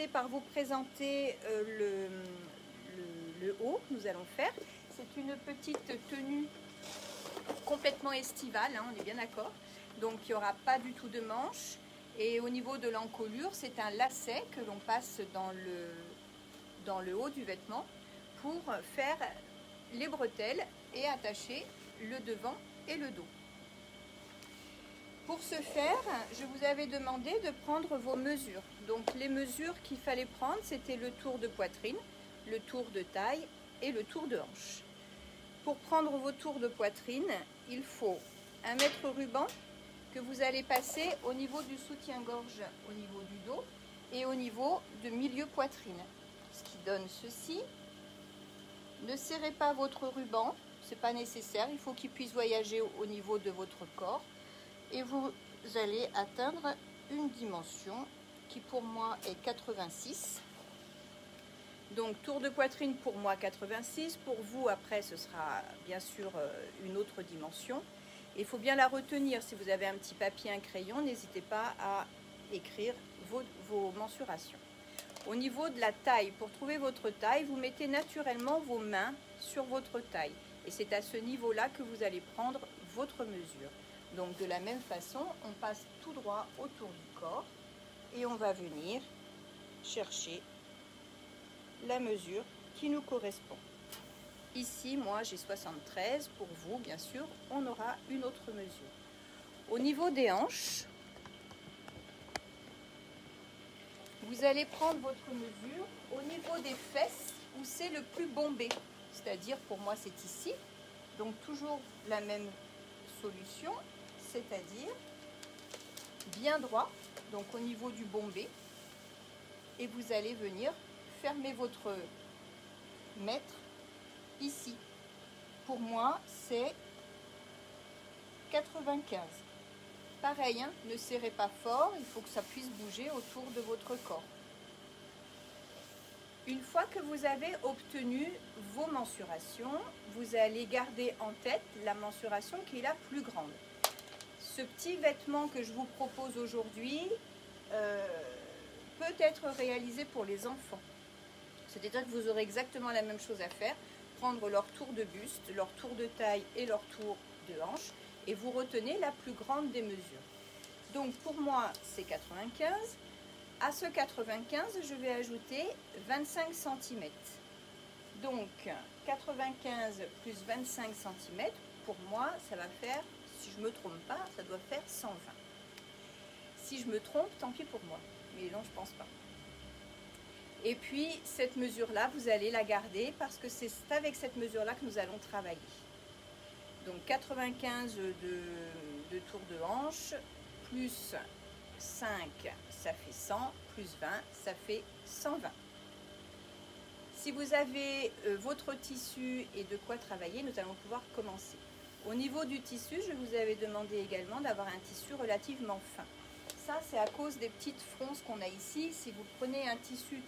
commencer par vous présenter le haut que nous allons faire. C'est une petite tenue complètement estivale, hein, on est bien d'accord. Donc il n'y aura pas du tout de manches. Et au niveau de l'encolure, c'est un lacet que l'on passe dans le haut du vêtement pour faire les bretelles et attacher le devant et le dos. Pour ce faire, je vous avais demandé de prendre vos mesures. Donc les mesures qu'il fallait prendre, c'était le tour de poitrine, le tour de taille et le tour de hanche. Pour prendre vos tours de poitrine, il faut 1 mètre ruban que vous allez passer au niveau du soutien-gorge, au niveau du dos et au niveau de milieu poitrine. Ce qui donne ceci. Ne serrez pas votre ruban, ce n'est pas nécessaire, il faut qu'il puisse voyager au niveau de votre corps. Et vous allez atteindre une dimension qui pour moi est 86. Donc tour de poitrine pour moi 86, pour vous après ce sera bien sûr une autre dimension. Il faut bien la retenir, si vous avez un petit papier, un crayon, n'hésitez pas à écrire vos mensurations. Au niveau de la taille, pour trouver votre taille, vous mettez naturellement vos mains sur votre taille. Et c'est à ce niveau-là que vous allez prendre votre mesure. Donc de la même façon, on passe tout droit autour du corps et on va venir chercher la mesure qui nous correspond. Ici, moi j'ai 73, pour vous bien sûr, on aura une autre mesure. Au niveau des hanches, vous allez prendre votre mesure au niveau des fesses où c'est le plus bombé, c'est-à-dire pour moi c'est ici, donc toujours la même solution, c'est-à-dire bien droit, donc au niveau du bombé, et vous allez venir fermer votre mètre ici. Pour moi c'est 95. Pareil, hein, ne serrez pas fort, il faut que ça puisse bouger autour de votre corps. Une fois que vous avez obtenu vos mensurations, vous allez garder en tête la mensuration qui est la plus grande. Ce petit vêtement que je vous propose aujourd'hui peut être réalisé pour les enfants. C'est-à-dire que vous aurez exactement la même chose à faire, prendre leur tour de buste, leur tour de taille et leur tour de hanche, et vous retenez la plus grande des mesures. Donc pour moi c'est 95. À ce 95, je vais ajouter 25 cm. Donc 95 plus 25 cm, pour moi ça va faire, si je ne me trompe pas, ça doit faire 120. Si je me trompe, tant pis pour moi, mais non, je ne pense pas. Et puis cette mesure-là, vous allez la garder parce que c'est avec cette mesure-là que nous allons travailler. Donc 95 de tour de hanche, plus 5, ça fait 100, plus 20, ça fait 120. Si vous avez votre tissu et de quoi travailler, nous allons pouvoir commencer. Au niveau du tissu, je vous avais demandé également d'avoir un tissu relativement fin. Ça, c'est à cause des petites fronces qu'on a ici. Si vous prenez un tissu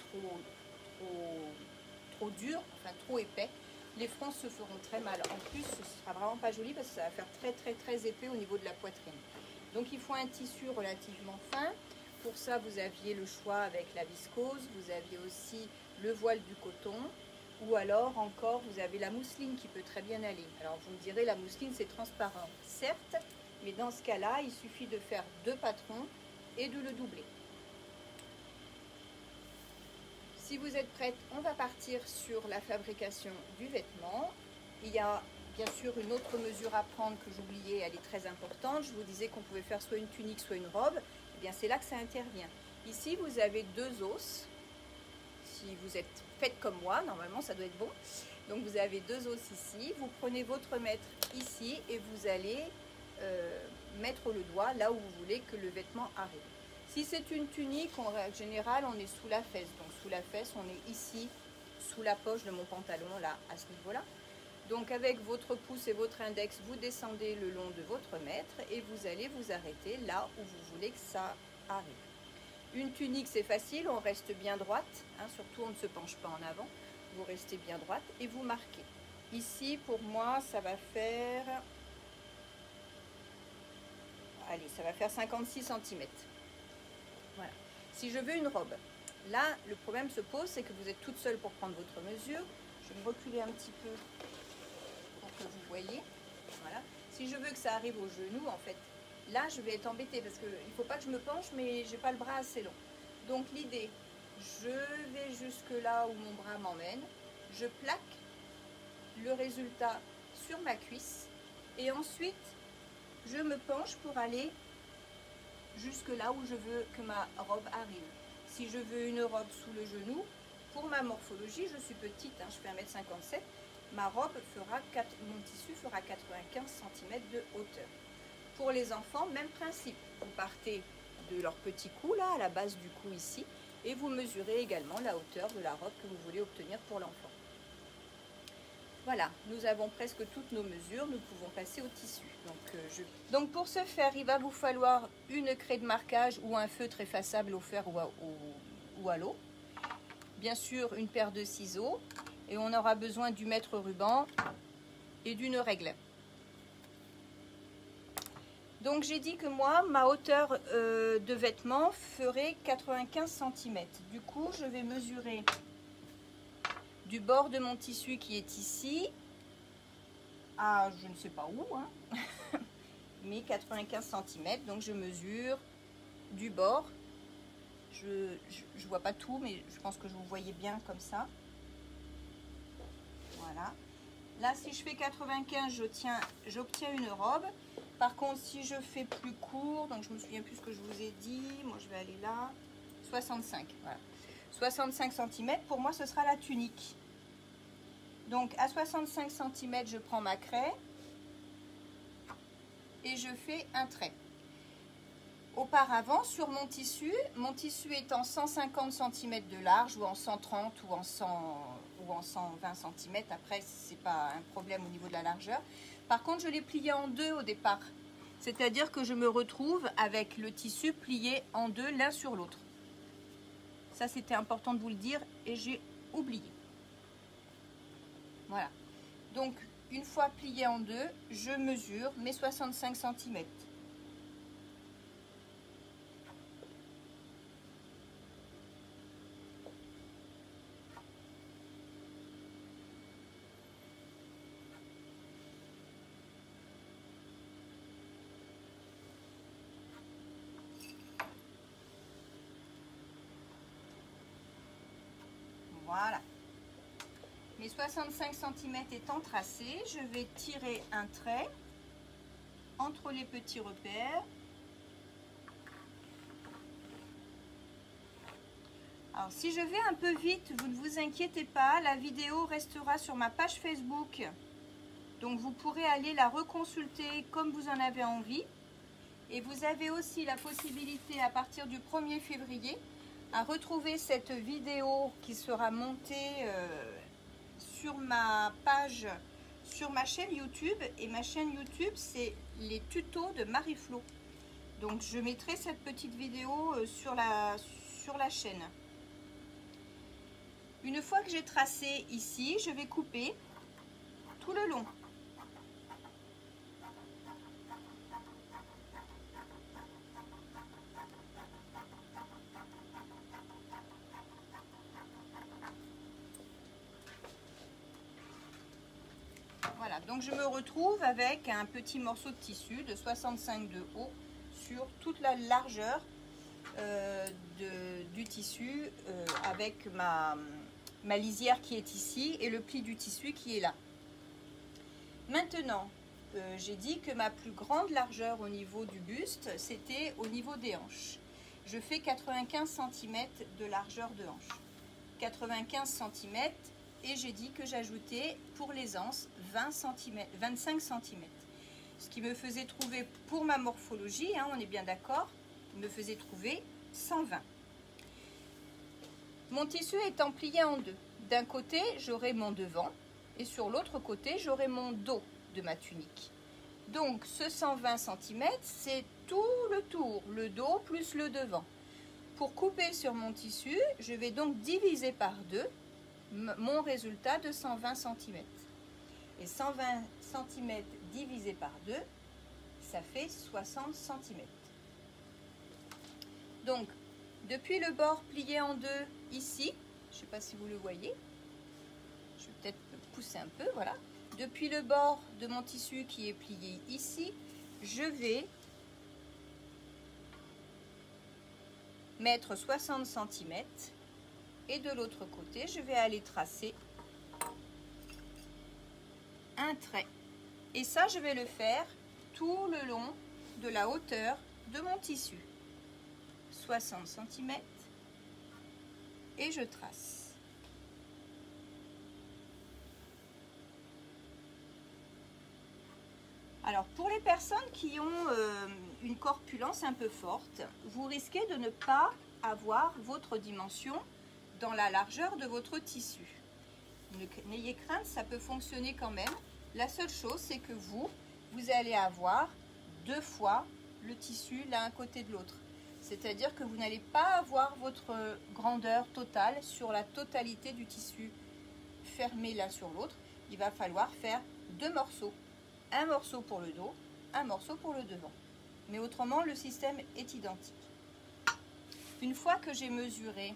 trop dur, enfin trop épais, les fronces se feront très mal. En plus, ce ne sera vraiment pas joli parce que ça va faire très épais au niveau de la poitrine. Donc il faut un tissu relativement fin. Pour ça, vous aviez le choix avec la viscose, vous aviez aussi le voile du coton, ou alors encore vous avez la mousseline qui peut très bien aller. Alors vous me direz, la mousseline c'est transparent, certes, mais dans ce cas-là, il suffit de faire 2 patrons et de le doubler. Si vous êtes prête, on va partir sur la fabrication du vêtement. Il y a bien sûr une autre mesure à prendre que j'oubliais, elle est très importante. Je vous disais qu'on pouvait faire soit une tunique, soit une robe. Eh bien c'est là que ça intervient. Ici vous avez 2 os. Si vous êtes faite comme moi, normalement ça doit être bon. Donc vous avez 2 os ici. Vous prenez votre mètre ici et vous allez mettre le doigt là où vous voulez que le vêtement arrive. Si c'est une tunique, en règle générale, on est sous la fesse. Donc sous la fesse, on est ici, sous la poche de mon pantalon, là, à ce niveau-là. Donc avec votre pouce et votre index, vous descendez le long de votre mètre et vous allez vous arrêter là où vous voulez que ça arrive. Une tunique, c'est facile, on reste bien droite, hein, surtout on ne se penche pas en avant. Vous restez bien droite et vous marquez. Ici, pour moi, ça va faire... Allez, ça va faire 56 cm. Voilà. Si je veux une robe, Là, le problème se pose, c'est que vous êtes toute seule pour prendre votre mesure. Je vais me reculer un petit peu pour que vous voyez. Voilà. Si je veux que ça arrive au genou, en fait, là, je vais être embêtée parce qu'il ne faut pas que je me penche, mais je n'ai pas le bras assez long. Donc l'idée, je vais jusque là où mon bras m'emmène. Je plaque le résultat sur ma cuisse et ensuite, je me penche pour aller jusque là où je veux que ma robe arrive. Si je veux une robe sous le genou, pour ma morphologie, je suis petite, hein, je fais 1,57 m, ma robe fera, mon tissu fera 95 cm de hauteur. Pour les enfants, même principe. Vous partez de leur petit cou, là, à la base du cou ici, et vous mesurez également la hauteur de la robe que vous voulez obtenir pour l'enfant. Voilà, nous avons presque toutes nos mesures, nous pouvons passer au tissu. Donc pour ce faire, il va vous falloir une craie de marquage ou un feutre effaçable au fer ou à l'eau. Bien sûr, une paire de ciseaux et on aura besoin du mètre ruban et d'une règle. Donc j'ai dit que moi, ma hauteur de vêtement ferait 95 cm. Du coup, je vais mesurer du bord de mon tissu qui est ici à je ne sais pas où, hein, mais 95 cm. Donc je mesure du bord. Je vois pas tout, mais je pense que vous voyez bien comme ça. Voilà. Là, si je fais 95, j'obtiens une robe. Par contre, si je fais plus court, donc je me souviens plus ce que je vous ai dit, moi je vais aller là, 65. Voilà. 65 cm, pour moi, ce sera la tunique. Donc, à 65 cm, je prends ma craie et je fais un trait. Auparavant, sur mon tissu étant 150 cm de large ou en 130 ou en 120 cm, après, c'est pas un problème au niveau de la largeur. Par contre, je l'ai plié en deux au départ. C'est-à-dire que je me retrouve avec le tissu plié en deux l'un sur l'autre. Ça, c'était important de vous le dire et j'ai oublié. Voilà. Donc, une fois plié en deux, je mesure mes 65 cm. Voilà. Mes 65 cm étant tracés, je vais tirer un trait entre les petits repères. Alors, si je vais un peu vite, vous ne vous inquiétez pas, la vidéo restera sur ma page Facebook. Donc, vous pourrez aller la reconsulter comme vous en avez envie. Et vous avez aussi la possibilité, à partir du 1er février, à retrouver cette vidéo qui sera montée sur ma page, sur ma chaîne YouTube. Et ma chaîne YouTube, c'est les tutos de Marie-Flo. Donc, je mettrai cette petite vidéo sur la chaîne. Une fois que j'ai tracé ici, je vais couper tout le long. Voilà, donc je me retrouve avec un petit morceau de tissu de 65 de haut sur toute la largeur du tissu avec ma lisière qui est ici et le pli du tissu qui est là. Maintenant, j'ai dit que ma plus grande largeur au niveau du buste, c'était au niveau des hanches. Je fais 95 cm de largeur de hanche. 95 cm et j'ai dit que j'ajoutais pour les anses 25 cm. Ce qui me faisait trouver, pour ma morphologie, hein, on est bien d'accord, me faisait trouver 120. Mon tissu étant plié en deux. D'un côté, j'aurai mon devant et sur l'autre côté, j'aurai mon dos de ma tunique. Donc, ce 120 cm, c'est tout le tour, le dos plus le devant. Pour couper sur mon tissu, je vais donc diviser par deux mon résultat de 120 cm. Et 120 cm divisé par 2, ça fait 60 cm. Donc, Depuis le bord plié en deux ici, je ne sais pas si vous le voyez, je vais peut-être le pousser un peu, voilà. Depuis le bord de mon tissu qui est plié ici, je vais mettre 60 cm et de l'autre côté, je vais aller tracer un trait. Et ça, je vais le faire tout le long de la hauteur de mon tissu. 60 cm et je trace. Alors pour les personnes qui ont une corpulence un peu forte, vous risquez de ne pas avoir votre dimension dans la largeur de votre tissu. N'ayez crainte, ça peut fonctionner quand même. La seule chose, c'est que vous allez avoir deux fois le tissu l'un à côté de l'autre. C'est-à-dire que vous n'allez pas avoir votre grandeur totale sur la totalité du tissu fermé l'un sur l'autre. Il va falloir faire deux morceaux. Un morceau pour le dos, un morceau pour le devant. Mais autrement, le système est identique. Une fois que j'ai mesuré,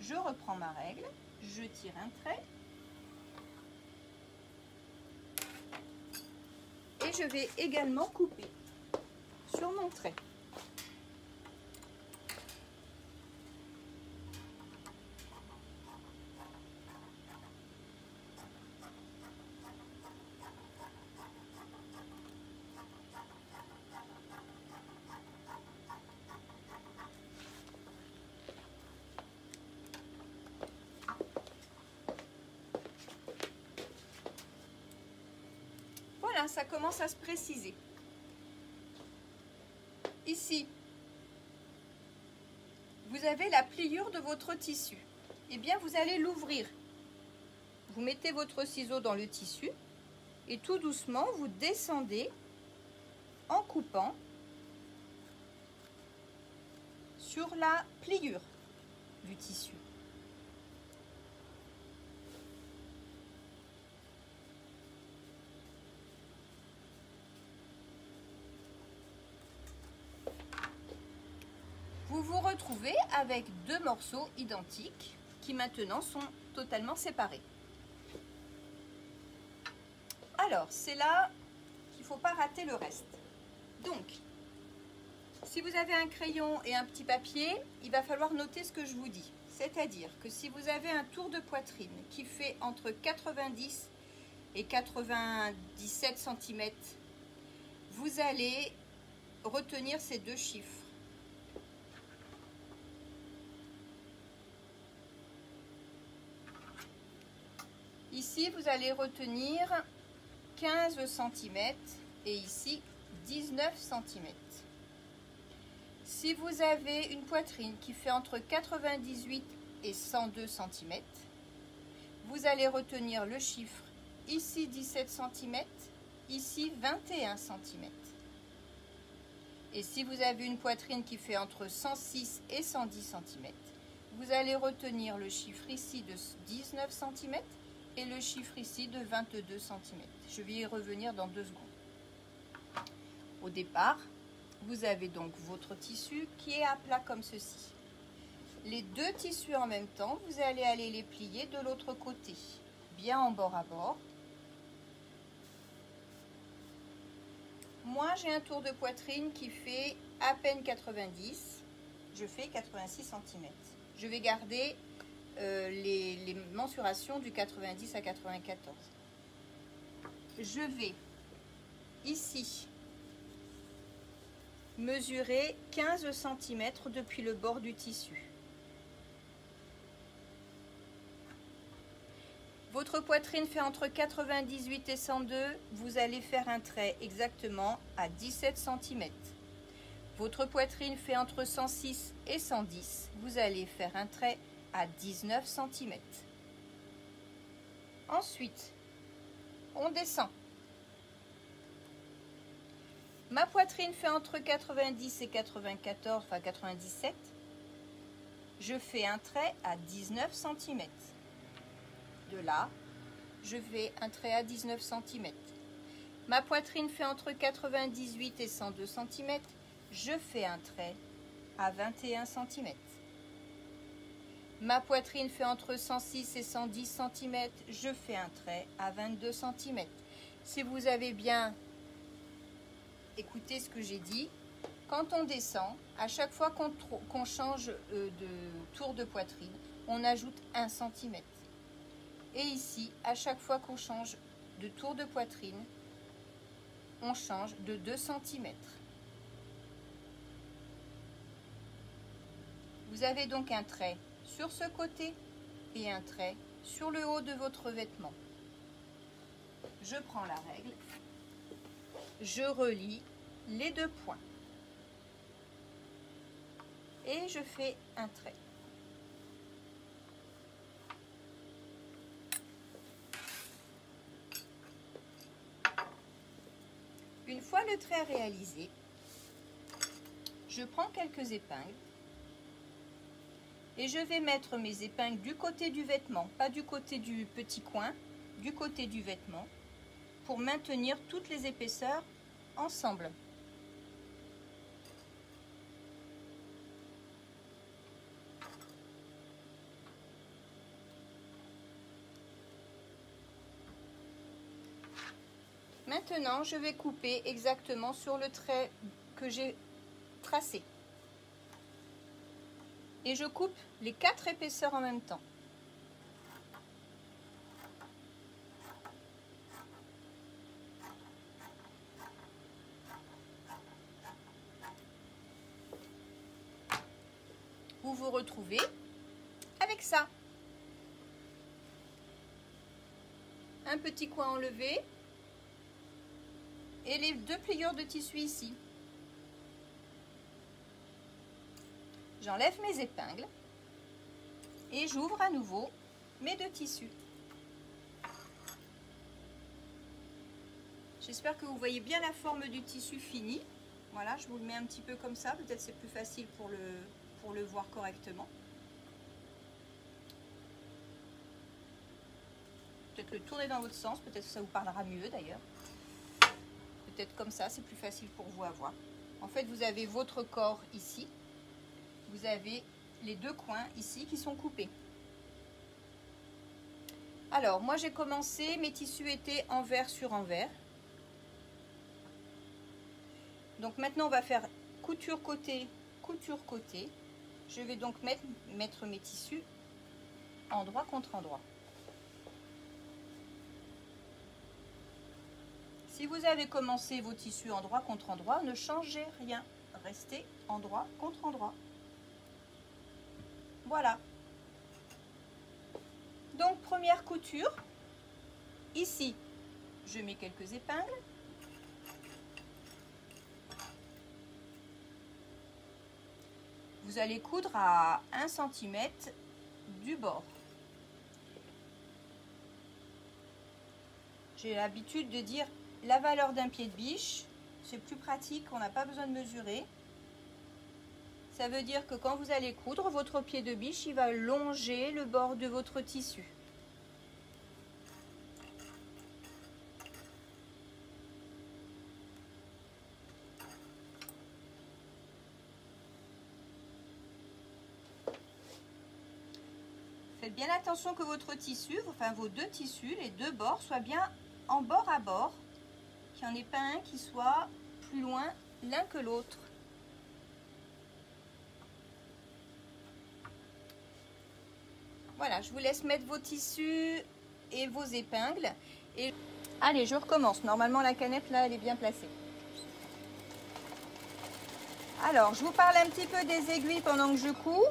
je reprends ma règle, je tire un trait. Et je vais également couper sur mon trait. Voilà, ça commence à se préciser. Ici, vous avez la pliure de votre tissu. Eh bien, vous allez l'ouvrir. Vous mettez votre ciseau dans le tissu et tout doucement, vous descendez en coupant sur la pliure du tissu. Vous vous retrouvez avec deux morceaux identiques qui maintenant sont totalement séparés. Alors, c'est là qu'il ne faut pas rater le reste. Donc, si vous avez un crayon et un petit papier, il va falloir noter ce que je vous dis. C'est-à-dire que si vous avez un tour de poitrine qui fait entre 90 et 97 cm, vous allez retenir ces deux chiffres. Ici, vous allez retenir 15 cm et ici 19 cm. Si vous avez une poitrine qui fait entre 98 et 102 cm, vous allez retenir le chiffre ici 17 cm, ici 21 cm. Et si vous avez une poitrine qui fait entre 106 et 110 cm, vous allez retenir le chiffre ici de 19 cm et le chiffre ici de 22 cm. Je vais y revenir dans 2 secondes. Au départ, vous avez donc votre tissu qui est à plat comme ceci. Les deux tissus en même temps, vous allez aller les plier de l'autre côté, bien en bord à bord. Moi, j'ai un tour de poitrine qui fait à peine 90, je fais 86 cm. Je vais garder les mensurations du 90 à 94. Je vais ici mesurer 15 cm depuis le bord du tissu. Votre poitrine fait entre 98 et 102, vous allez faire un trait exactement à 17 cm. Votre poitrine fait entre 106 et 110, vous allez faire un trait à 19 cm. Ensuite, on descend. Ma poitrine fait entre 90 et 94, enfin 97. Je fais un trait à 19 cm. De là, je fais un trait à 19 cm. Ma poitrine fait entre 98 et 102 cm. Je fais un trait à 21 cm. Ma poitrine fait entre 106 et 110 cm. Je fais un trait à 22 cm. Si vous avez bien écouté ce que j'ai dit, quand on descend, à chaque fois qu'on change de tour de poitrine, on ajoute 1 cm. Et ici, à chaque fois qu'on change de tour de poitrine, on change de 2 cm. Vous avez donc un trait sur ce côté et un trait sur le haut de votre vêtement. Je prends la règle, je relie les deux points et je fais un trait. Une fois le trait réalisé, je prends quelques épingles et je vais mettre mes épingles du côté du vêtement, pas du côté du petit coin, du côté du vêtement, pour maintenir toutes les épaisseurs ensemble. Maintenant, je vais couper exactement sur le trait que j'ai tracé. Et je coupe les 4 épaisseurs en même temps. Vous vous retrouvez avec ça. Un petit coin enlevé et les 2 pliures de tissu ici. J'enlève mes épingles et j'ouvre à nouveau mes 2 tissus. J'espère que vous voyez bien la forme du tissu fini. Voilà, je vous le mets un petit peu comme ça, peut-être c'est plus facile pour le voir correctement. Peut-être le tourner dans votre sens, peut-être que ça vous parlera mieux d'ailleurs. Peut-être comme ça, c'est plus facile pour vous à voir. En fait, vous avez votre corps ici. Vous avez les 2 coins ici qui sont coupés. Alors, moi j'ai commencé, mes tissus étaient envers sur envers. Donc maintenant, on va faire couture côté, couture côté. Je vais donc mettre mes tissus endroit contre endroit. Si vous avez commencé vos tissus endroit contre endroit, ne changez rien. Restez endroit contre endroit. Voilà. Donc, première couture. Ici, je mets quelques épingles. Vous allez coudre à 1 cm du bord. J'ai l'habitude de dire la valeur d'un pied de biche, c'est plus pratique, on n'a pas besoin de mesurer. Ça veut dire que quand vous allez coudre, votre pied de biche, il va longer le bord de votre tissu. Faites bien attention que votre tissu, enfin vos 2 tissus, les 2 bords, soient bien en bord à bord, qu'il n'y en ait pas un qui soit plus loin l'un que l'autre. Voilà, je vous laisse mettre vos tissus et vos épingles. Et allez, je recommence. Normalement, la canette, là, elle est bien placée. Alors, je vous parle un petit peu des aiguilles pendant que je couds.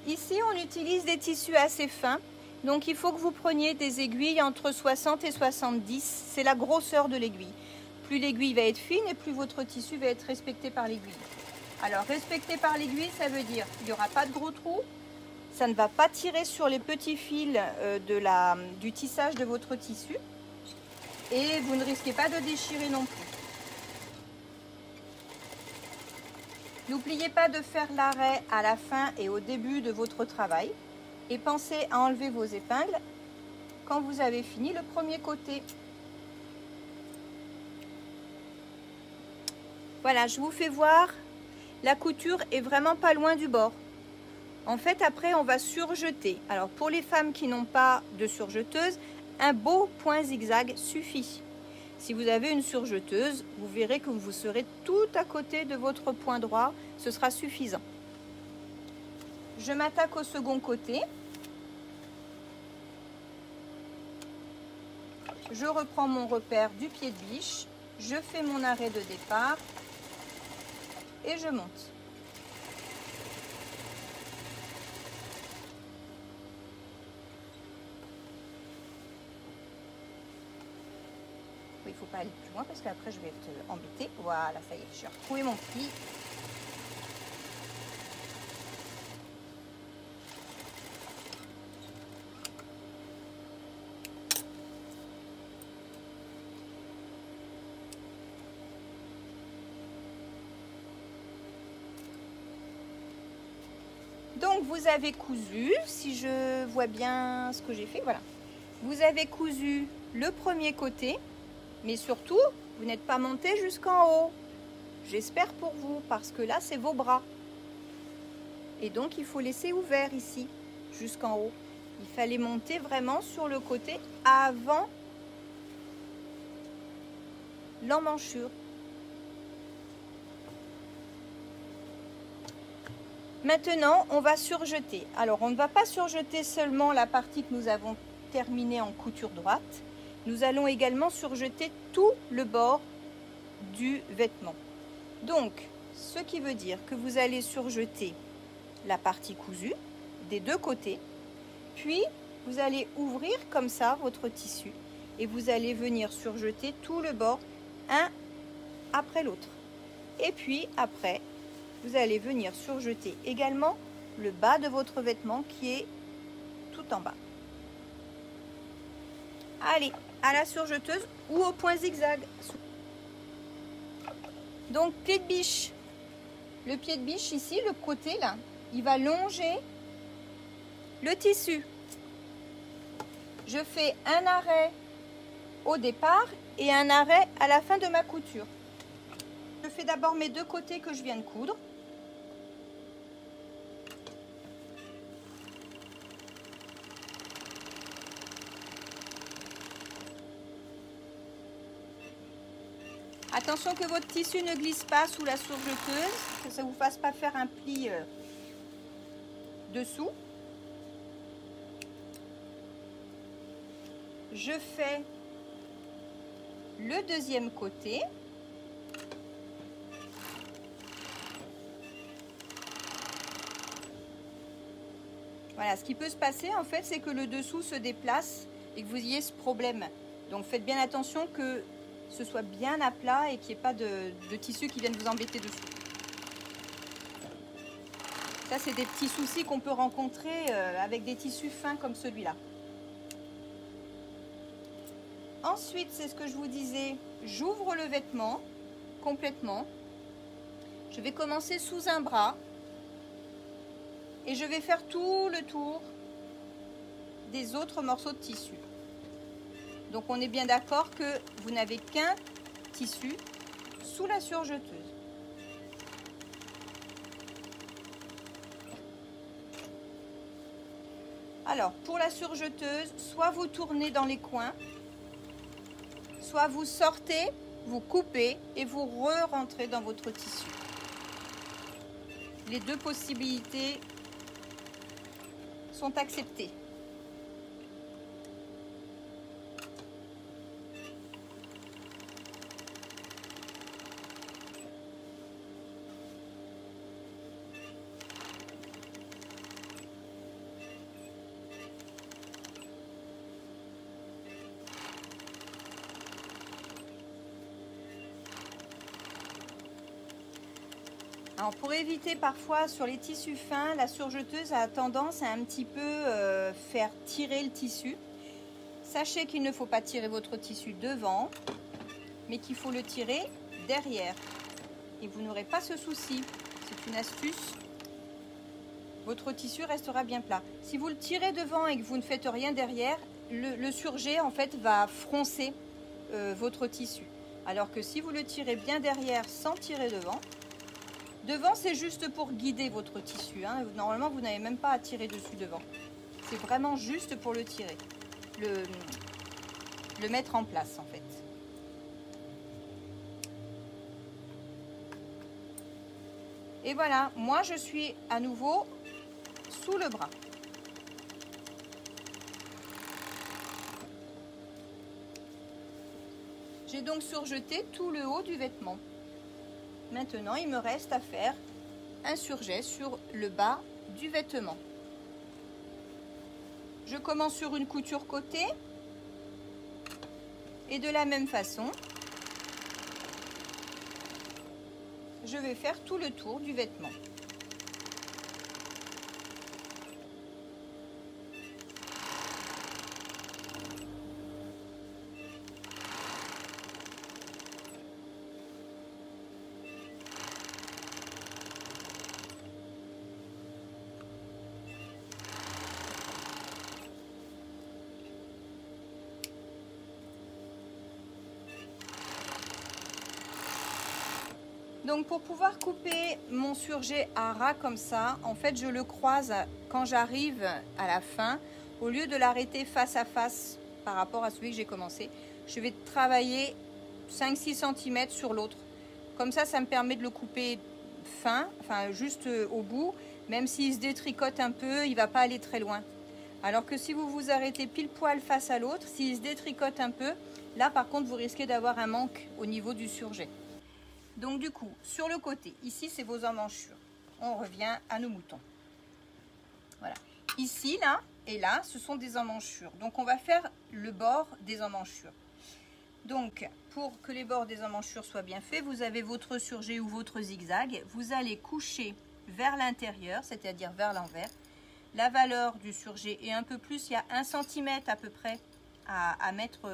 Ici, on utilise des tissus assez fins. Donc, il faut que vous preniez des aiguilles entre 60 et 70. C'est la grosseur de l'aiguille. Plus l'aiguille va être fine et plus votre tissu va être respecté par l'aiguille. Alors, respecté par l'aiguille, ça veut dire qu'il n'y aura pas de gros trous. Ça ne va pas tirer sur les petits fils du tissage de votre tissu. Et vous ne risquez pas de déchirer non plus. N'oubliez pas de faire l'arrêt à la fin et au début de votre travail. Et pensez à enlever vos épingles quand vous avez fini le premier côté. Voilà, je vous fais voir la couture est vraiment pas loin du bord. En fait, après, on va surjeter. Alors, pour les femmes qui n'ont pas de surjeteuse, un beau point zigzag suffit. Si vous avez une surjeteuse, vous verrez que vous serez tout à côté de votre point droit. Ce sera suffisant. Je m'attaque au second côté. Je reprends mon repère du pied de biche. Je fais mon arrêt de départ et je monte. Il ne faut pas aller plus loin parce qu'après je vais être embêtée. Voilà, ça y est, j'ai retrouvé mon pli. Donc vous avez cousu, si je vois bien ce que j'ai fait, voilà. Vous avez cousu le premier côté. Mais surtout, vous n'êtes pas monté jusqu'en haut. J'espère pour vous, parce que là, c'est vos bras. Et donc, il faut laisser ouvert ici, jusqu'en haut. Il fallait monter vraiment sur le côté avant l'emmanchure. Maintenant, on va surjeter. Alors, on ne va pas surjeter seulement la partie que nous avons terminée en couture droite. Nous allons également surjeter tout le bord du vêtement. Donc, ce qui veut dire que vous allez surjeter la partie cousue des deux côtés, puis vous allez ouvrir comme ça votre tissu et vous allez venir surjeter tout le bord un après l'autre. Et puis après, vous allez venir surjeter également le bas de votre vêtement qui est tout en bas. Allez, à la surjeteuse ou au point zigzag. Donc pied de biche. Le pied de biche ici, le côté là, il va longer le tissu. Je fais un arrêt au départ et un arrêt à la fin de ma couture. Je fais d'abord mes deux côtés que je viens de coudre. Attention que votre tissu ne glisse pas sous la surjeteuse, que ça ne vous fasse pas faire un pli dessous. Je fais le deuxième côté. Voilà, ce qui peut se passer en fait, c'est que le dessous se déplace et que vous ayez ce problème. Donc faites bien attention que ce soit bien à plat et qu'il n'y ait pas de tissu qui vienne vous embêter dessous. Ça, c'est des petits soucis qu'on peut rencontrer avec des tissus fins comme celui-là. Ensuite, c'est ce que je vous disais, j'ouvre le vêtement complètement. Je vais commencer sous un bras et je vais faire tout le tour des autres morceaux de tissu. Donc on est bien d'accord que vous n'avez qu'un tissu sous la surjeteuse. Alors pour la surjeteuse, soit vous tournez dans les coins, soit vous sortez, vous coupez et vous re-rentrez dans votre tissu. Les deux possibilités sont acceptées. Alors pour éviter parfois sur les tissus fins, la surjeteuse a tendance à un petit peu faire tirer le tissu. Sachez qu'il ne faut pas tirer votre tissu devant, mais qu'il faut le tirer derrière. Et vous n'aurez pas ce souci. C'est une astuce. Votre tissu restera bien plat. Si vous le tirez devant et que vous ne faites rien derrière, le surjet en fait va froncer votre tissu. Alors que si vous le tirez bien derrière sans tirer devant, Devant, c'est juste pour guider votre tissu, hein. Normalement, vous n'avez même pas à tirer dessus devant. C'est vraiment juste pour le tirer, le mettre en place en fait. Et voilà, moi je suis à nouveau sous le bras. J'ai donc surjeté tout le haut du vêtement. Maintenant, il me reste à faire un surjet sur le bas du vêtement. Je commence sur une couture côté et de la même façon, je vais faire tout le tour du vêtement. Donc pour pouvoir couper mon surjet à ras comme ça, en fait je le croise quand j'arrive à la fin. Au lieu de l'arrêter face à face par rapport à celui que j'ai commencé, je vais travailler 5-6 cm sur l'autre. Comme ça, ça me permet de le couper fin, enfin juste au bout. Même s'il se détricote un peu, il ne va pas aller très loin. Alors que si vous vous arrêtez pile poil face à l'autre, s'il se détricote un peu, là par contre vous risquez d'avoir un manque au niveau du surjet. Donc du coup, sur le côté, ici c'est vos emmanchures. On revient à nos moutons. Voilà. Ici, là et là, ce sont des emmanchures. Donc on va faire le bord des emmanchures. Donc pour que les bords des emmanchures soient bien faits, vous avez votre surjet ou votre zigzag. Vous allez coucher vers l'intérieur, c'est-à-dire vers l'envers. La valeur du surjet est un peu plus, il y a 1 cm à peu près à mettre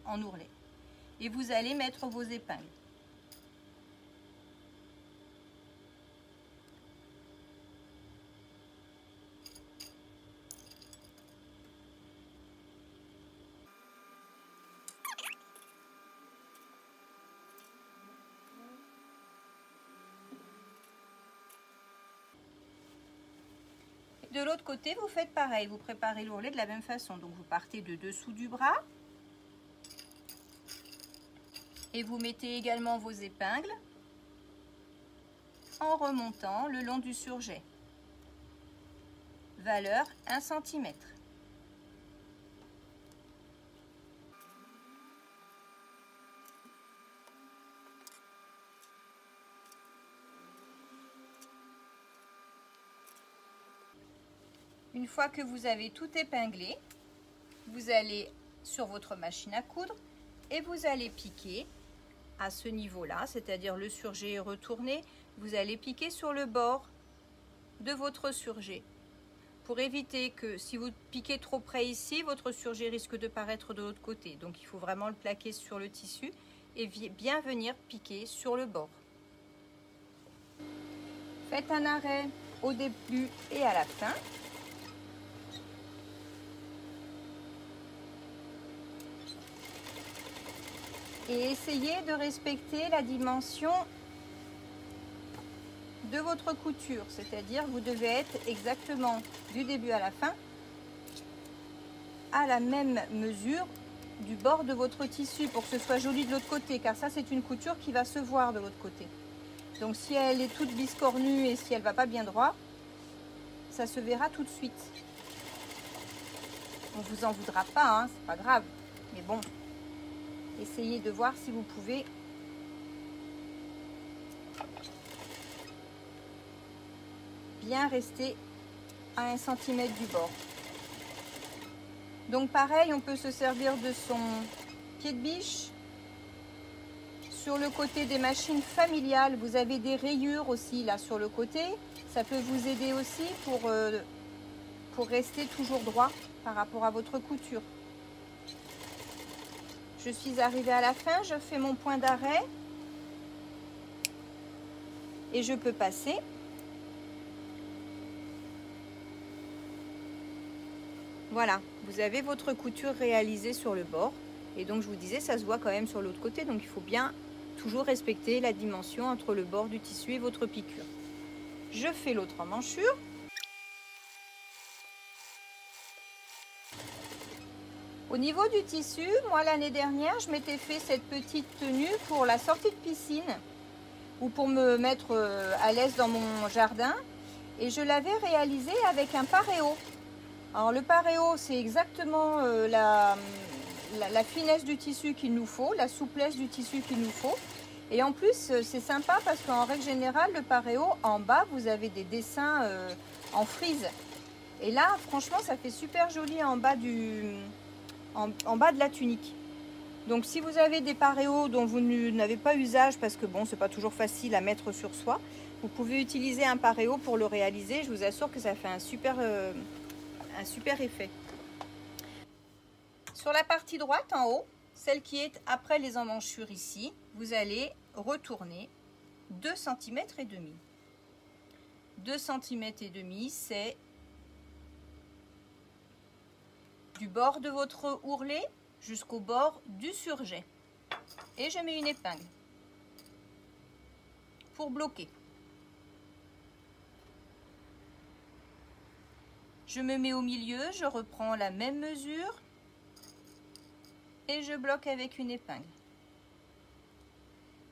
en ourlet. Et vous allez mettre vos épingles. De l'autre côté, vous faites pareil, vous préparez l'ourlet de la même façon. Donc vous partez de dessous du bras et vous mettez également vos épingles en remontant le long du surjet. Valeur 1 cm. Une fois que vous avez tout épinglé, vous allez sur votre machine à coudre et vous allez piquer à ce niveau-là, c'est-à-dire le surjet est retourné, vous allez piquer sur le bord de votre surjet. Pour éviter que si vous piquez trop près ici, votre surjet risque de paraître de l'autre côté. Donc il faut vraiment le plaquer sur le tissu et bien venir piquer sur le bord. Faites un arrêt au début et à la fin. Et essayez de respecter la dimension de votre couture, c'est-à-dire vous devez être exactement du début à la fin à la même mesure du bord de votre tissu pour que ce soit joli de l'autre côté, car ça c'est une couture qui va se voir de l'autre côté. Donc si elle est toute biscornue et si elle va pas bien droit, ça se verra tout de suite. On vous en voudra pas, hein, c'est pas grave, mais bon. Essayez de voir si vous pouvez bien rester à 1 cm du bord. Donc pareil, on peut se servir de son pied de biche. Sur le côté des machines familiales, vous avez des rayures aussi là sur le côté. Ça peut vous aider aussi pour rester toujours droit par rapport à votre couture. Je suis arrivée à la fin, je fais mon point d'arrêt et je peux passer. Voilà, vous avez votre couture réalisée sur le bord et donc je vous disais ça se voit quand même sur l'autre côté, donc il faut bien toujours respecter la dimension entre le bord du tissu et votre piqûre. Je fais l'autre emmanchure. Au niveau du tissu, moi l'année dernière, je m'étais fait cette petite tenue pour la sortie de piscine ou pour me mettre à l'aise dans mon jardin. Et je l'avais réalisée avec un paréo. Alors le paréo, c'est exactement la finesse du tissu qu'il nous faut, la souplesse du tissu qu'il nous faut. Et en plus, c'est sympa parce qu'en règle générale, le paréo, en bas, vous avez des dessins en frise. Et là, franchement, ça fait super joli en bas en bas de la tunique. Donc si vous avez des paréos dont vous n'avez pas usage, parce que bon, c'est pas toujours facile à mettre sur soi, vous pouvez utiliser un paréo pour le réaliser. Je vous assure que ça fait un super effet. Sur la partie droite en haut, celle qui est après les emmanchures ici, vous allez retourner 2 cm et demi. 2 cm et demi, c'est du bord de votre ourlet jusqu'au bord du surjet. Et je mets une épingle pour bloquer. Je me mets au milieu, je reprends la même mesure et je bloque avec une épingle.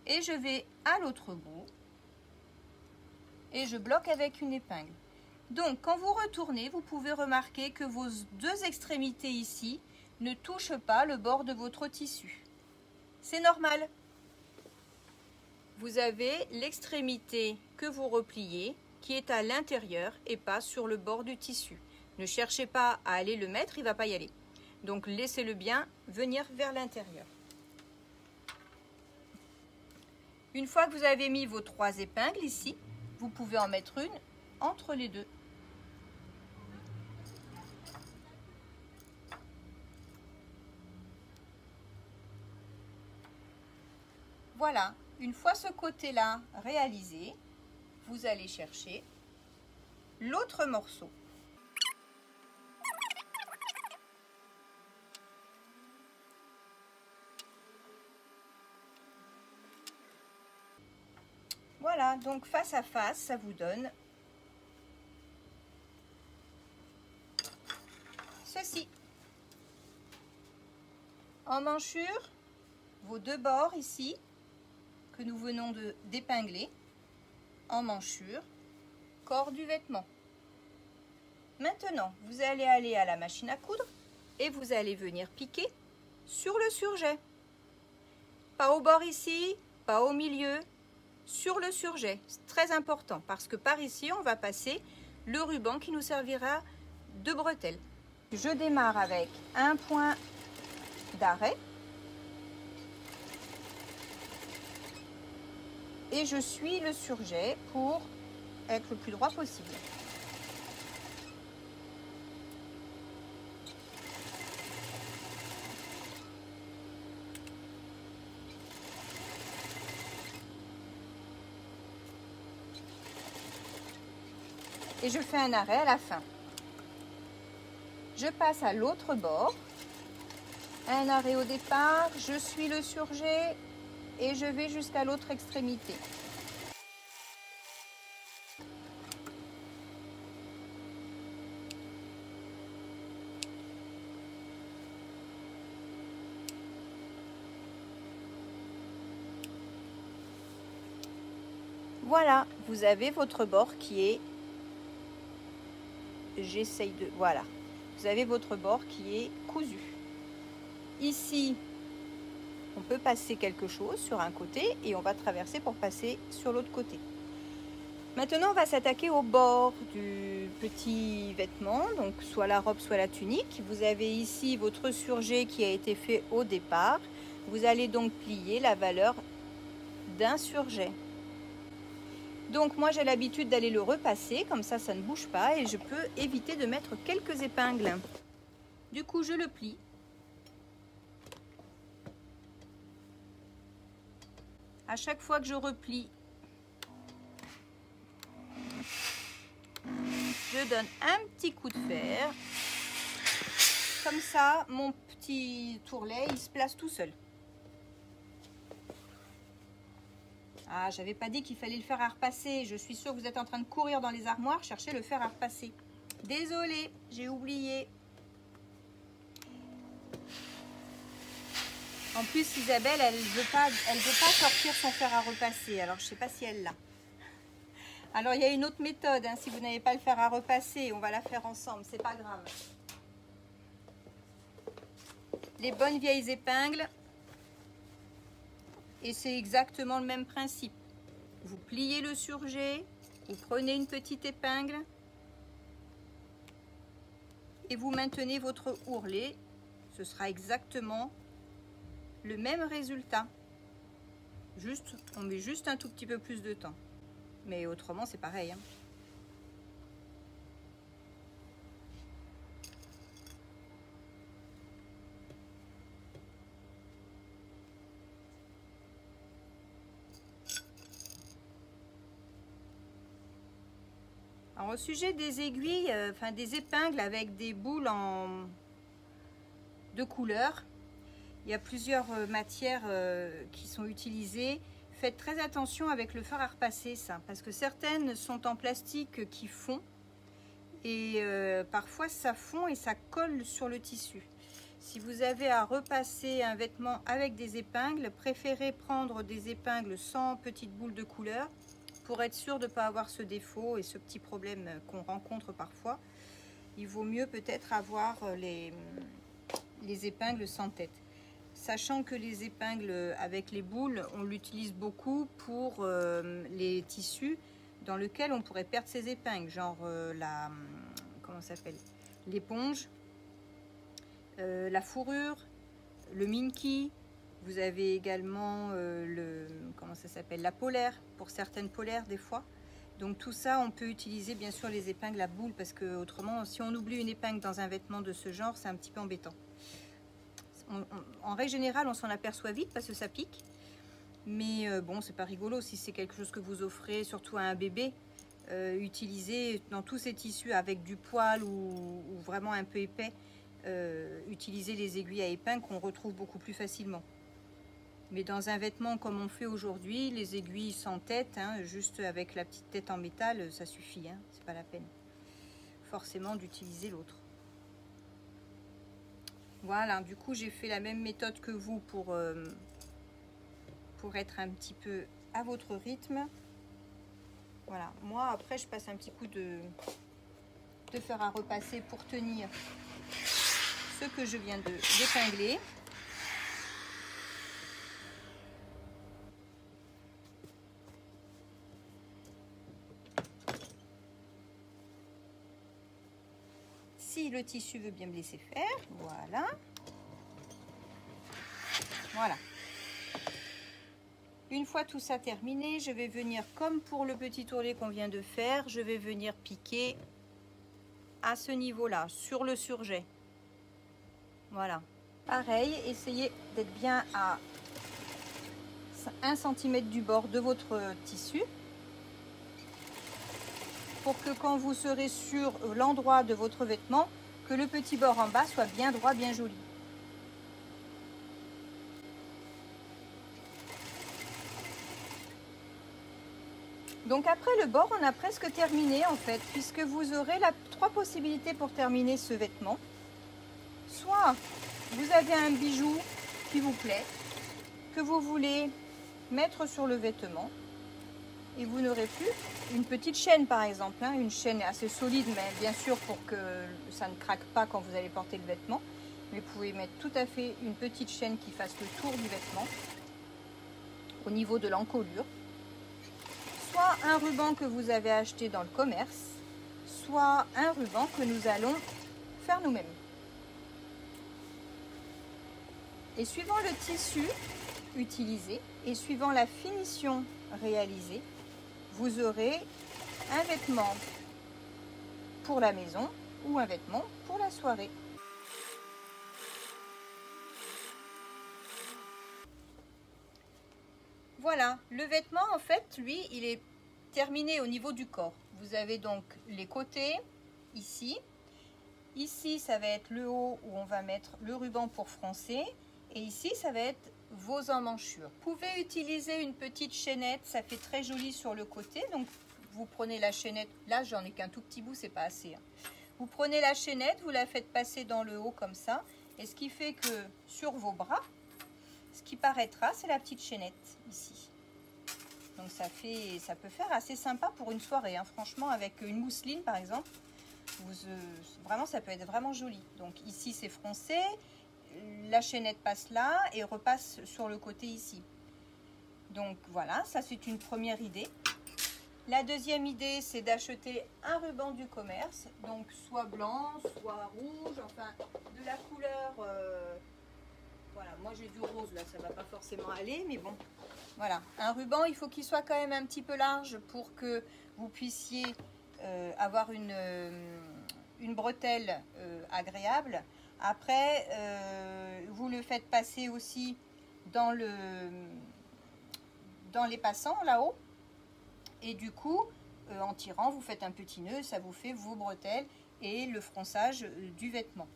Et je vais à l'autre bout et je bloque avec une épingle. Donc quand vous retournez, vous pouvez remarquer que vos 2 extrémités ici ne touchent pas le bord de votre tissu. C'est normal. Vous avez l'extrémité que vous repliez qui est à l'intérieur et pas sur le bord du tissu. Ne cherchez pas à aller le mettre, il ne va pas y aller. Donc laissez-le bien venir vers l'intérieur. Une fois que vous avez mis vos 3 épingles ici, vous pouvez en mettre une entre les 2. Voilà, une fois ce côté-là réalisé, vous allez chercher l'autre morceau. Voilà, donc face à face, ça vous donne ceci. Emmanchure, vos 2 bords ici, que nous venons d'épingler, emmanchure, corps du vêtement. Maintenant, vous allez aller à la machine à coudre et vous allez venir piquer sur le surjet. Pas au bord ici, pas au milieu, sur le surjet. C'est très important parce que par ici, on va passer le ruban qui nous servira de bretelle. Je démarre avec un point d'arrêt et je suis le surjet pour être le plus droit possible. Et je fais un arrêt à la fin. Je passe à l'autre bord, un arrêt au départ, je suis le surjet et je vais jusqu'à l'autre extrémité. Voilà, vous avez votre bord qui est, voilà, vous avez votre bord qui est cousu. Ici, on peut passer quelque chose sur un côté et on va traverser pour passer sur l'autre côté. Maintenant, on va s'attaquer au bord du petit vêtement, donc soit la robe, soit la tunique. Vous avez ici votre surjet qui a été fait au départ. Vous allez donc plier la valeur d'un surjet. Donc moi j'ai l'habitude d'aller le repasser, comme ça ça ne bouge pas et je peux éviter de mettre quelques épingles. Du coup je le plie. À chaque fois que je replie, je donne un petit coup de fer. Comme ça mon petit tourlet il se place tout seul. Ah, j'avais pas dit qu'il fallait le fer à repasser. Je suis sûre que vous êtes en train de courir dans les armoires, chercher le fer à repasser. Désolée, j'ai oublié. En plus, Isabelle, elle veut pas sortir son fer à repasser. Alors, je sais pas si elle l'a. Alors, il y a une autre méthode. Hein. Si vous n'avez pas le fer à repasser, on va la faire ensemble. C'est pas grave. Les bonnes vieilles épingles. Et c'est exactement le même principe. Vous pliez le surjet, vous prenez une petite épingle et vous maintenez votre ourlet. Ce sera exactement le même résultat. Juste, on met juste un tout petit peu plus de temps. Mais autrement, c'est pareil. Hein. Alors, au sujet des aiguilles, enfin des épingles avec des boules de couleur, il y a plusieurs matières qui sont utilisées. Faites très attention avec le fer à repasser, ça, parce que certaines sont en plastique qui fond et parfois ça fond et ça colle sur le tissu. Si vous avez à repasser un vêtement avec des épingles, préférez prendre des épingles sans petites boules de couleur pour être sûr de ne pas avoir ce défaut et ce petit problème qu'on rencontre parfois. Il vaut mieux peut-être avoir les épingles sans tête. Sachant que les épingles avec les boules, on l'utilise beaucoup pour les tissus dans lesquels on pourrait perdre ses épingles, genre comment ça s'appelle, l'éponge, la fourrure, le minky. Vous avez également comment ça s'appelle, la polaire, pour certaines polaires des fois. Donc tout ça, on peut utiliser bien sûr les épingles à boules parce que autrement, si on oublie une épingle dans un vêtement de ce genre, c'est un petit peu embêtant. En règle générale, on s'en aperçoit vite parce que ça pique. Mais bon, c'est pas rigolo si c'est quelque chose que vous offrez, surtout à un bébé. Utilisez dans tous ces tissus avec du poil ou vraiment un peu épais. Utilisez les aiguilles à épingles qu'on retrouve beaucoup plus facilement. Mais dans un vêtement comme on fait aujourd'hui, les aiguilles sans tête, hein, juste avec la petite tête en métal, ça suffit. Hein, c'est pas la peine forcément d'utiliser l'autre. Voilà, du coup j'ai fait la même méthode que vous pour être un petit peu à votre rythme. Voilà, moi après je passe un petit coup de fer à repasser pour tenir ce que je viens d'épingler. Si le tissu veut bien me laisser faire, voilà. Voilà. Une fois tout ça terminé, je vais venir, comme pour le petit ourlet qu'on vient de faire, je vais venir piquer à ce niveau-là, sur le surjet. Voilà. Pareil, essayez d'être bien à 1 cm du bord de votre tissu, pour que quand vous serez sur l'endroit de votre vêtement, que le petit bord en bas soit bien droit, bien joli. Donc après le bord, on a presque terminé en fait, puisque vous aurez 3 possibilités pour terminer ce vêtement. Soit vous avez un bijou qui vous plaît, que vous voulez mettre sur le vêtement, et vous n'aurez plus une petite chaîne par exemple, hein, une chaîne assez solide, mais bien sûr pour que ça ne craque pas quand vous allez porter le vêtement. Mais vous pouvez mettre tout à fait une petite chaîne qui fasse le tour du vêtement au niveau de l'encolure. Soit un ruban que vous avez acheté dans le commerce, soit un ruban que nous allons faire nous-mêmes. Et suivant le tissu utilisé et suivant la finition réalisée, vous aurez un vêtement pour la maison ou un vêtement pour la soirée. Voilà, le vêtement en fait, lui, il est terminé au niveau du corps. Vous avez donc les côtés, ici. Ici, ça va être le haut où on va mettre le ruban pour froncer. Et ici, ça va être vos emmanchures. Vous pouvez utiliser une petite chaînette, ça fait très joli sur le côté. Donc vous prenez la chaînette, là j'en ai qu'un tout petit bout, c'est pas assez. Hein. Vous prenez la chaînette, vous la faites passer dans le haut comme ça. Et ce qui fait que sur vos bras, ce qui paraîtra, c'est la petite chaînette ici. Donc ça peut faire assez sympa pour une soirée. Hein. Franchement, avec une mousseline par exemple, vraiment ça peut être vraiment joli. Donc ici c'est froncé, la chaînette passe là et repasse sur le côté ici. Donc voilà, ça c'est une première idée. La deuxième idée, c'est d'acheter un ruban du commerce, donc soit blanc, soit rouge, enfin de la couleur, voilà, moi j'ai du rose là, ça va pas forcément aller, mais bon, voilà. Un ruban, il faut qu'il soit quand même un petit peu large pour que vous puissiez avoir une bretelle agréable. Après, vous le faites passer aussi dans les passants là-haut. Et du coup, en tirant, vous faites un petit nœud, ça vous fait vos bretelles et le fronçage du vêtement.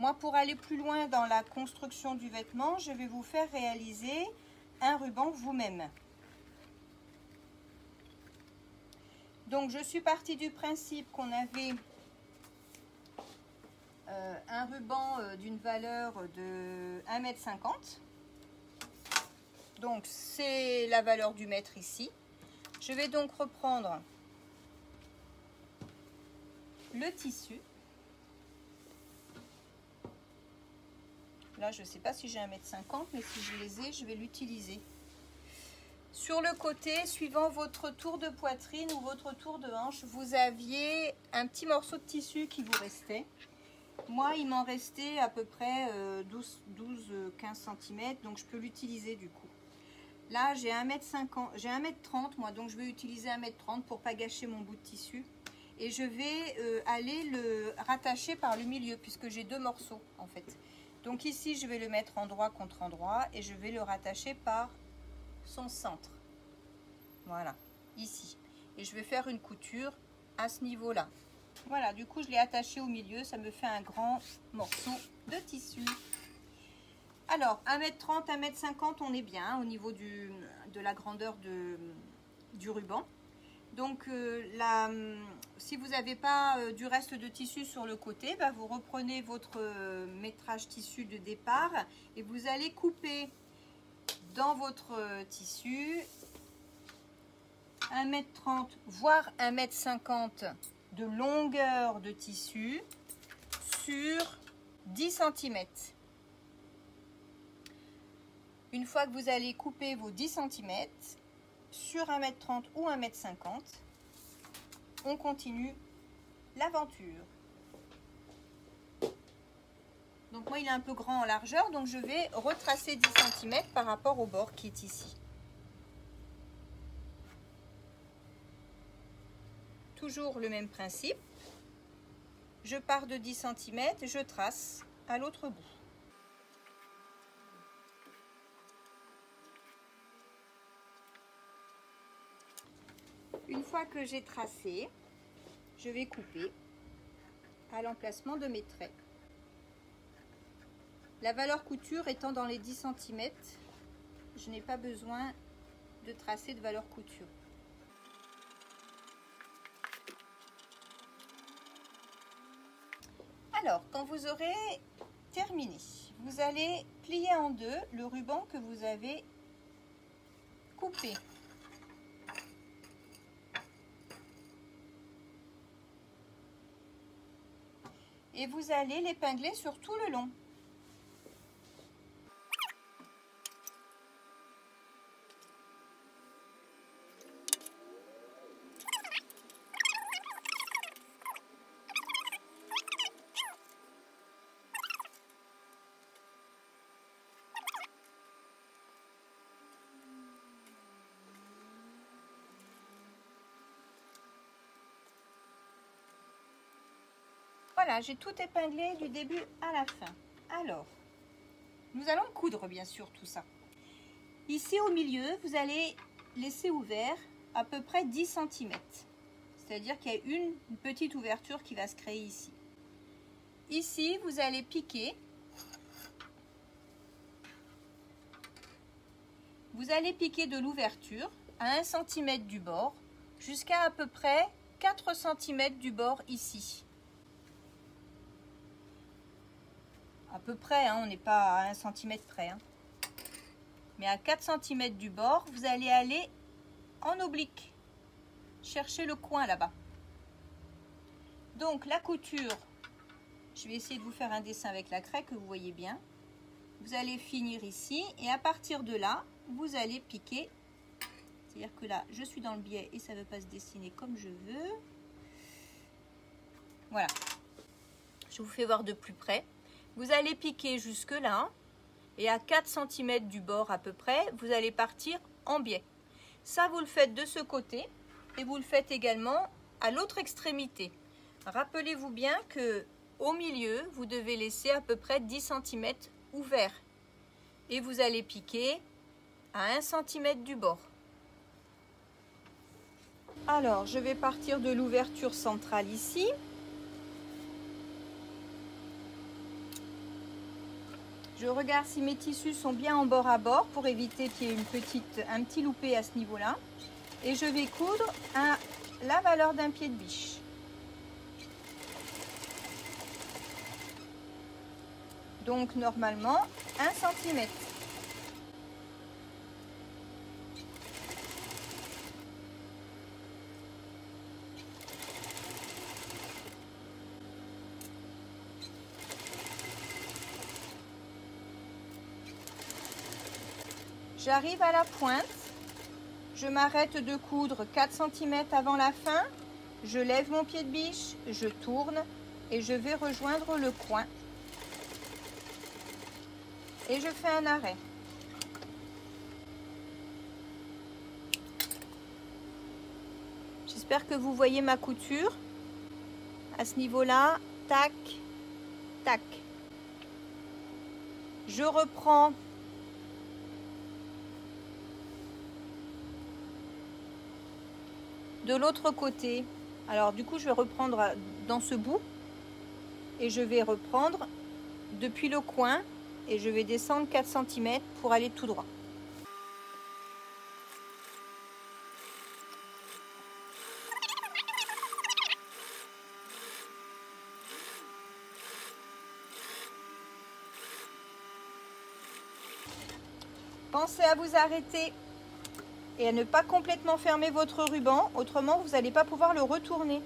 Moi, pour aller plus loin dans la construction du vêtement, je vais vous faire réaliser un ruban vous-même. Donc, je suis partie du principe qu'on avait un ruban d'une valeur de 1,50 m. Donc, c'est la valeur du mètre ici. Je vais donc reprendre le tissu. Là, je ne sais pas si j'ai 1,50 m, mais si je les ai, je vais l'utiliser. Sur le côté, suivant votre tour de poitrine ou votre tour de hanche, vous aviez un petit morceau de tissu qui vous restait. Moi, il m'en restait à peu près 12-15 cm, donc je peux l'utiliser du coup. Là, j'ai 1,50 m, j'ai 1,30 m moi, donc je vais utiliser 1,30 m pour ne pas gâcher mon bout de tissu. Et je vais aller le rattacher par le milieu, puisque j'ai deux morceaux en fait. Donc ici, je vais le mettre endroit contre endroit et je vais le rattacher par son centre. Voilà, ici. Et je vais faire une couture à ce niveau-là. Voilà, du coup, je l'ai attaché au milieu, ça me fait un grand morceau de tissu. Alors, 1,30 m, 1,50 m, on est bien au niveau de la grandeur du ruban. Donc, si vous n'avez pas du reste de tissu sur le côté, bah, vous reprenez votre métrage tissu de départ et vous allez couper dans votre tissu 1,30 m, voire 1,50 m de longueur de tissu sur 10 cm. Une fois que vous allez couper vos 10 cm sur 1,30 m ou 1,50 m, on continue l'aventure. Donc moi il est un peu grand en largeur, donc je vais retracer 10 cm par rapport au bord qui est ici. Toujours le même principe. Je pars de 10 cm, je trace à l'autre bout. Une fois que j'ai tracé, je vais couper à l'emplacement de mes traits. La valeur couture étant dans les 10 cm, je n'ai pas besoin de tracer de valeur couture. Alors, quand vous aurez terminé, vous allez plier en deux le ruban que vous avez coupé. Et vous allez l'épingler sur tout le long. Voilà, j'ai tout épinglé du début à la fin. Alors, nous allons coudre bien sûr tout ça. Ici au milieu, vous allez laisser ouvert à peu près 10 cm. C'est-à-dire qu'il y a une petite ouverture qui va se créer ici. Ici, vous allez piquer Vous allez piquer de l'ouverture à 1 cm du bord jusqu'à peu près 4 cm du bord ici. À peu près, hein, on n'est pas à 1 cm près. Hein. Mais à 4 cm du bord, vous allez aller en oblique. Chercher le coin là-bas. Donc la couture, je vais essayer de vous faire un dessin avec la craie que vous voyez bien. Vous allez finir ici et à partir de là, vous allez piquer. C'est-à-dire que là, je suis dans le biais et ça ne veut pas se dessiner comme je veux. Voilà. Je vous fais voir de plus près. Vous allez piquer jusque là et à 4 cm du bord à peu près, vous allez partir en biais. Ça, vous le faites de ce côté et vous le faites également à l'autre extrémité. Rappelez-vous bien que au milieu, vous devez laisser à peu près 10 cm ouvert et vous allez piquer à 1 cm du bord. Alors, je vais partir de l'ouverture centrale ici. Je regarde si mes tissus sont bien en bord à bord pour éviter qu'il y ait un petit loupé à ce niveau-là. Et je vais coudre à la valeur d'un pied de biche. Donc normalement 1 cm. J'arrive à la pointe, je m'arrête de coudre 4 cm avant la fin, je lève mon pied de biche, je tourne et je vais rejoindre le coin. Et je fais un arrêt. J'espère que vous voyez ma couture. À ce niveau-là, tac, tac. Je reprends de l'autre côté. Alors du coup, je vais reprendre dans ce bout et je vais reprendre depuis le coin et je vais descendre 4 cm pour aller tout droit. Pensez à vous arrêter et à ne pas complètement fermer votre ruban, autrement vous n'allez pas pouvoir le retourner.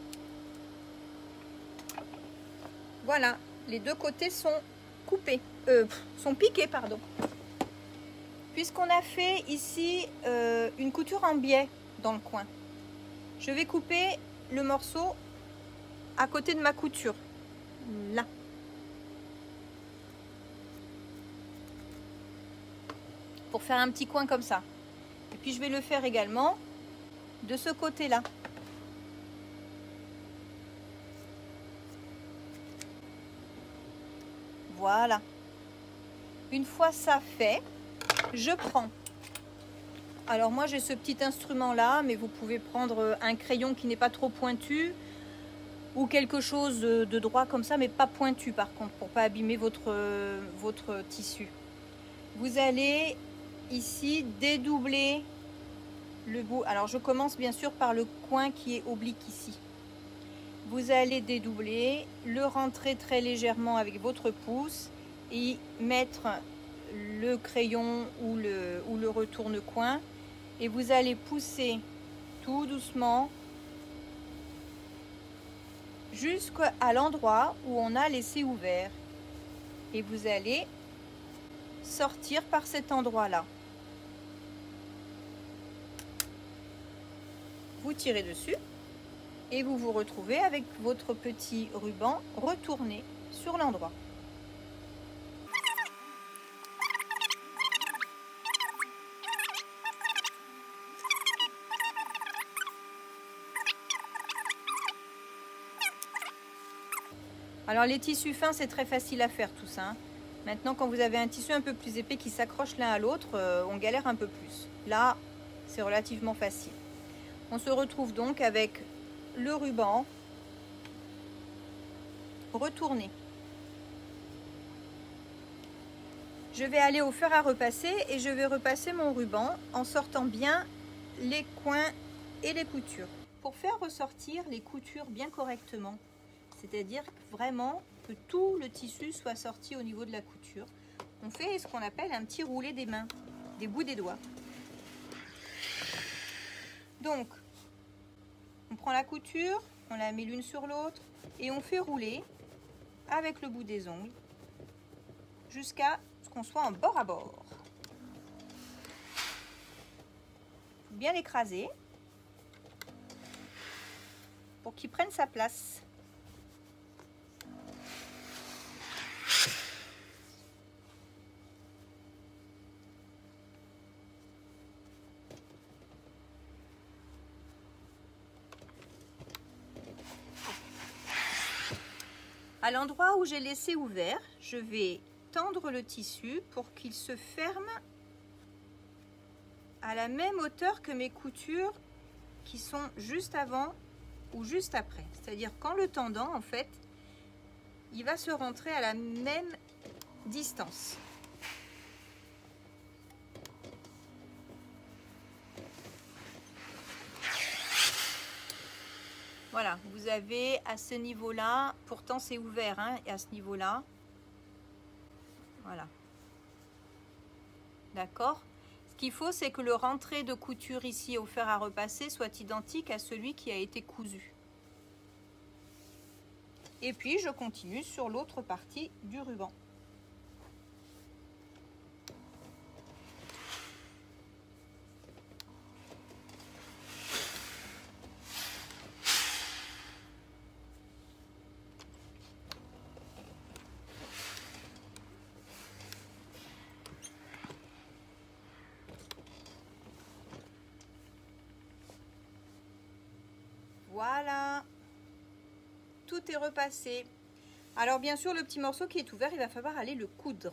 Voilà, les deux côtés sont coupés, sont piqués, pardon. Puisqu'on a fait ici une couture en biais dans le coin, je vais couper le morceau à côté de ma couture, là. Pour faire un petit coin comme ça. Et puis je vais le faire également de ce côté-là. Voilà. Une fois ça fait, je prends. Alors moi j'ai ce petit instrument là, mais vous pouvez prendre un crayon qui n'est pas trop pointu ou quelque chose de droit comme ça, mais pas pointu par contre, pour pas abîmer votre tissu. Vous allez ici dédoubler le bout. Alors je commence bien sûr par le coin qui est oblique ici. Vous allez dédoubler, le rentrer très légèrement avec votre pouce et mettre le crayon ou le retourne-coin et vous allez pousser tout doucement jusqu'à l'endroit où on a laissé ouvert et vous allez sortir par cet endroit-là. Vous tirez dessus et vous vous retrouvez avec votre petit ruban retourné sur l'endroit. Alors les tissus fins, c'est très facile à faire tout ça. Hein. Maintenant, quand vous avez un tissu un peu plus épais qui s'accroche l'un à l'autre, on galère un peu plus. Là, c'est relativement facile. On se retrouve donc avec le ruban retourné. Je vais aller au fer à repasser et je vais repasser mon ruban en sortant bien les coins et les coutures. Pour faire ressortir les coutures bien correctement, c'est-à-dire vraiment que tout le tissu soit sorti au niveau de la couture, on fait ce qu'on appelle un petit roulé des mains, des bouts des doigts. Donc, on prend la couture, on la met l'une sur l'autre et on fait rouler avec le bout des ongles jusqu'à ce qu'on soit en bord à bord. Bien l'écraser pour qu'il prenne sa place. À l'endroit où j'ai laissé ouvert, je vais tendre le tissu pour qu'il se ferme à la même hauteur que mes coutures qui sont juste avant ou juste après. C'est-à-dire qu'en le tendant, en fait, il va se rentrer à la même distance. Voilà, vous avez à ce niveau-là, pourtant c'est ouvert, hein, et à ce niveau-là, voilà. D'accord? Ce qu'il faut, c'est que le rentré de couture ici au fer à repasser soit identique à celui qui a été cousu. Et puis, je continue sur l'autre partie du ruban. Voilà, tout est repassé. Alors bien sûr, le petit morceau qui est ouvert, il va falloir aller le coudre.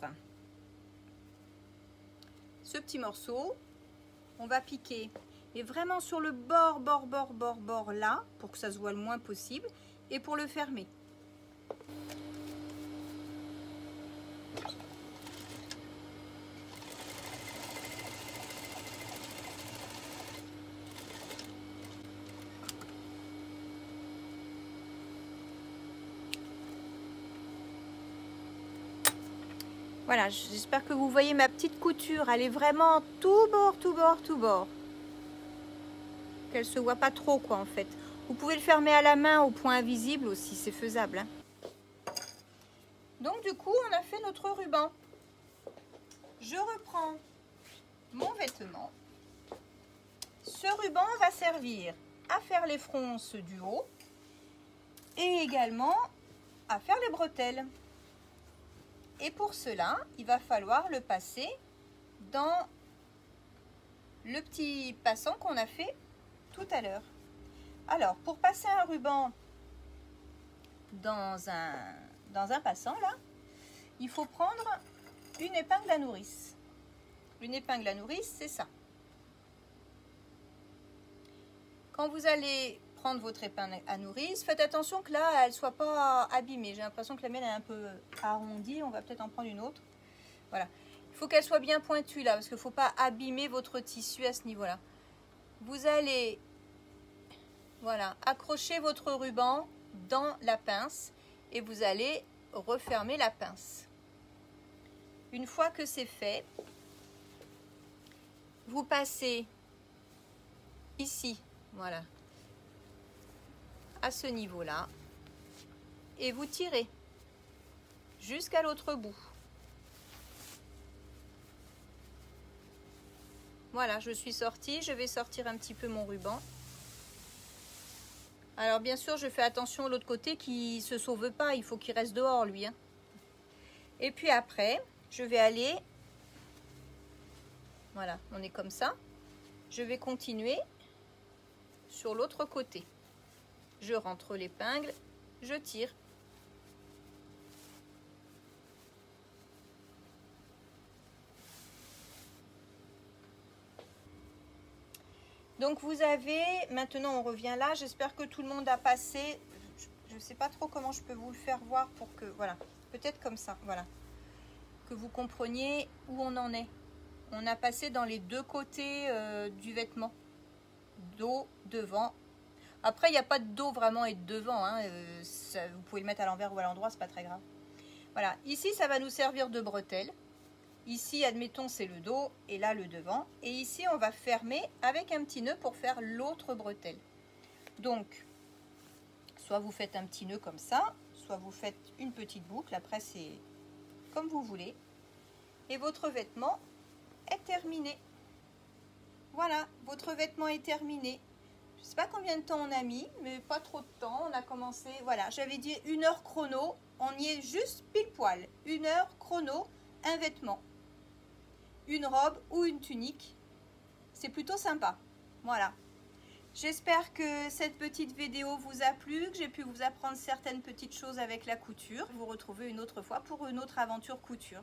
Ce petit morceau, on va piquer, et vraiment sur le bord là, pour que ça se voit le moins possible, et pour le fermer. Voilà, j'espère que vous voyez ma petite couture. Elle est vraiment tout bord. Qu'elle se voit pas trop, quoi, en fait. Vous pouvez le fermer à la main au point invisible aussi, c'est faisable, hein. Donc, du coup, on a fait notre ruban. Je reprends mon vêtement. Ce ruban va servir à faire les fronces du haut et également à faire les bretelles. Et pour cela, il va falloir le passer dans le petit passant qu'on a fait tout à l'heure. Alors, pour passer un ruban dans un passant, là, il faut prendre une épingle à nourrice. Une épingle à nourrice, c'est ça. Quand vous allez prendre votre épingle à nourrice, faites attention que là, elle ne soit pas abîmée. J'ai l'impression que la mienne est un peu arrondie. On va peut-être en prendre une autre. Voilà. Il faut qu'elle soit bien pointue là, parce qu'il ne faut pas abîmer votre tissu à ce niveau-là. Vous allez, voilà, accrocher votre ruban dans la pince et vous allez refermer la pince. Une fois que c'est fait, vous passez ici, voilà, à ce niveau-là, et vous tirez jusqu'à l'autre bout. Voilà, je suis sortie, je vais sortir un petit peu mon ruban. Alors bien sûr, je fais attention à l'autre côté qui ne se sauve pas, il faut qu'il reste dehors lui, hein. Et puis après, je vais aller, voilà, on est comme ça. Je vais continuer sur l'autre côté. Je rentre l'épingle, je tire. Donc vous avez, maintenant on revient là, j'espère que tout le monde a passé, je ne sais pas trop comment je peux vous le faire voir pour que, voilà, peut-être comme ça, voilà. Que que vous compreniez où on en est. On a passé dans les deux côtés du vêtement. Dos, devant. Après, il n'y a pas de dos vraiment et de devant. Hein. Vous pouvez le mettre à l'envers ou à l'endroit, c'est pas très grave. Voilà, ici, ça va nous servir de bretelle. Ici, admettons, c'est le dos et là, le devant. Et ici, on va fermer avec un petit nœud pour faire l'autre bretelle. Donc, soit vous faites un petit nœud comme ça, soit vous faites une petite boucle. Après, c'est comme vous voulez. Et votre vêtement est terminé. Voilà, votre vêtement est terminé. Je ne sais pas combien de temps on a mis, mais pas trop de temps. On a commencé, voilà, j'avais dit 1 heure chrono. On y est juste pile poil. 1 heure chrono, un vêtement. Une robe ou une tunique. C'est plutôt sympa. Voilà. J'espère que cette petite vidéo vous a plu, que j'ai pu vous apprendre certaines petites choses avec la couture. Vous retrouvez une autre fois pour une autre aventure couture.